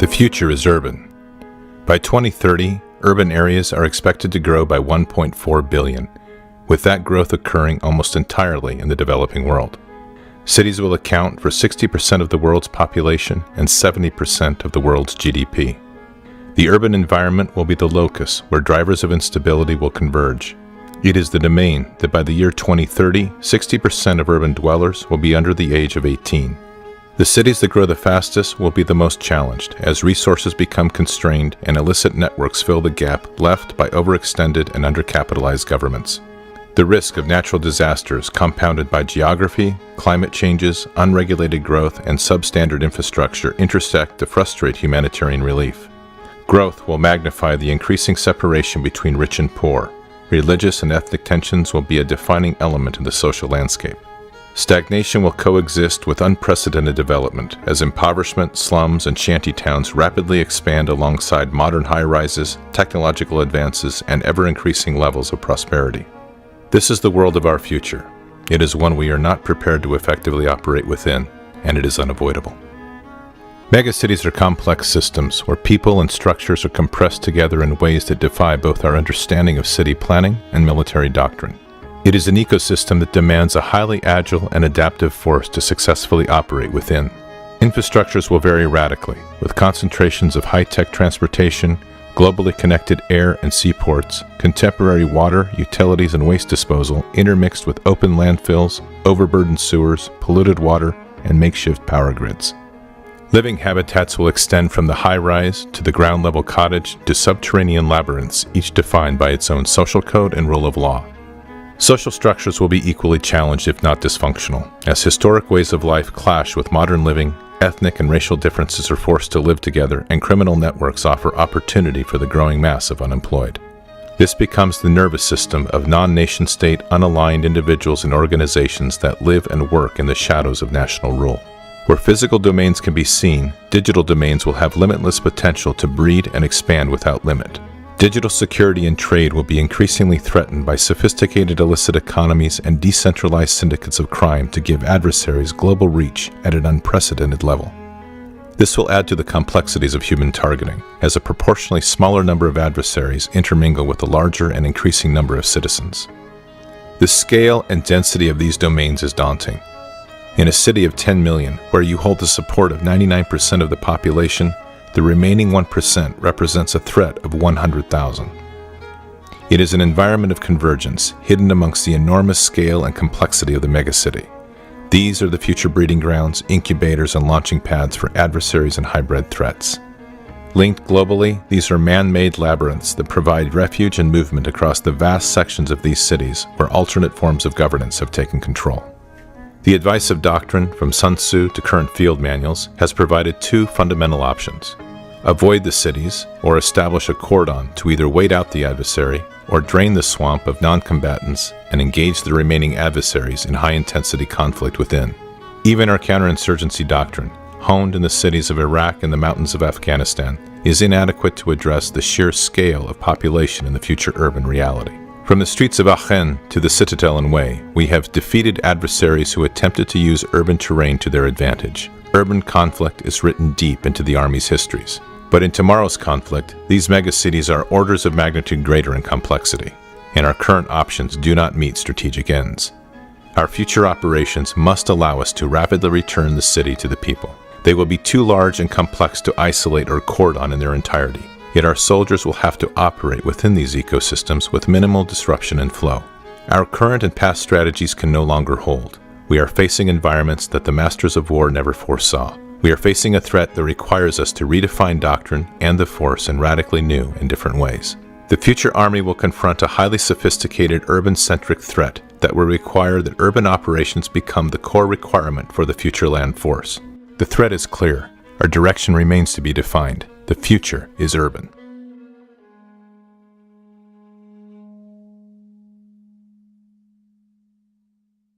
The future is urban. By 2030, urban areas are expected to grow by 1.4 billion, with that growth occurring almost entirely in the developing world. Cities will account for 60% of the world's population and 70% of the world's GDP. The urban environment will be the locus where drivers of instability will converge. It is the domain that by the year 2030, 60% of urban dwellers will be under the age of 18. The cities that grow the fastest will be the most challenged as resources become constrained and illicit networks fill the gap left by overextended and undercapitalized governments. The risk of natural disasters compounded by geography, climate changes, unregulated growth, and substandard infrastructure intersect to frustrate humanitarian relief. Growth will magnify the increasing separation between rich and poor. Religious and ethnic tensions will be a defining element in the social landscape. Stagnation will coexist with unprecedented development as impoverishment, slums, and shantytowns rapidly expand alongside modern high-rises, technological advances, and ever-increasing levels of prosperity. This is the world of our future. It is one we are not prepared to effectively operate within, and it is unavoidable. Megacities are complex systems where people and structures are compressed together in ways that defy both our understanding of city planning and military doctrine. It is an ecosystem that demands a highly agile and adaptive force to successfully operate within. Infrastructures will vary radically, with concentrations of high-tech transportation, globally connected air and seaports, contemporary water, utilities, and waste disposal intermixed with open landfills, overburdened sewers, polluted water, and makeshift power grids. Living habitats will extend from the high-rise to the ground-level cottage to subterranean labyrinths, each defined by its own social code and rule of law. Social structures will be equally challenged if not dysfunctional, as historic ways of life clash with modern living, ethnic and racial differences are forced to live together, and criminal networks offer opportunity for the growing mass of unemployed. This becomes the nervous system of non-nation-state, unaligned individuals and organizations that live and work in the shadows of national rule. Where physical domains can be seen, digital domains will have limitless potential to breed and expand without limit. Digital security and trade will be increasingly threatened by sophisticated illicit economies and decentralized syndicates of crime to give adversaries global reach at an unprecedented level. This will add to the complexities of human targeting, as a proportionally smaller number of adversaries intermingle with a larger and increasing number of citizens. The scale and density of these domains is daunting. In a city of 10 million, where you hold the support of 99% of the population, the remaining 1% represents a threat of 100,000. It is an environment of convergence, hidden amongst the enormous scale and complexity of the megacity. These are the future breeding grounds, incubators, and launching pads for adversaries and hybrid threats. Linked globally, these are man-made labyrinths that provide refuge and movement across the vast sections of these cities where alternate forms of governance have taken control. The advice of doctrine, from Sun Tzu to current field manuals, has provided two fundamental options. Avoid the cities, or establish a cordon to either wait out the adversary or drain the swamp of non-combatants and engage the remaining adversaries in high-intensity conflict within. Even our counterinsurgency doctrine, honed in the cities of Iraq and the mountains of Afghanistan, is inadequate to address the sheer scale of population in the future urban reality. From the streets of A.U.R.A to the Citadel and Way, we have defeated adversaries who attempted to use urban terrain to their advantage. Urban conflict is written deep into the Army's histories. But in tomorrow's conflict, these megacities are orders of magnitude greater in complexity, and our current options do not meet strategic ends. Our future operations must allow us to rapidly return the city to the people. They will be too large and complex to isolate or cordon in their entirety. Yet our soldiers will have to operate within these ecosystems with minimal disruption and flow. Our current and past strategies can no longer hold. We are facing environments that the masters of war never foresaw. We are facing a threat that requires us to redefine doctrine and the force in radically new and different ways. The future Army will confront a highly sophisticated urban-centric threat that will require that urban operations become the core requirement for the future land force. The threat is clear. Our direction remains to be defined. The future is urban.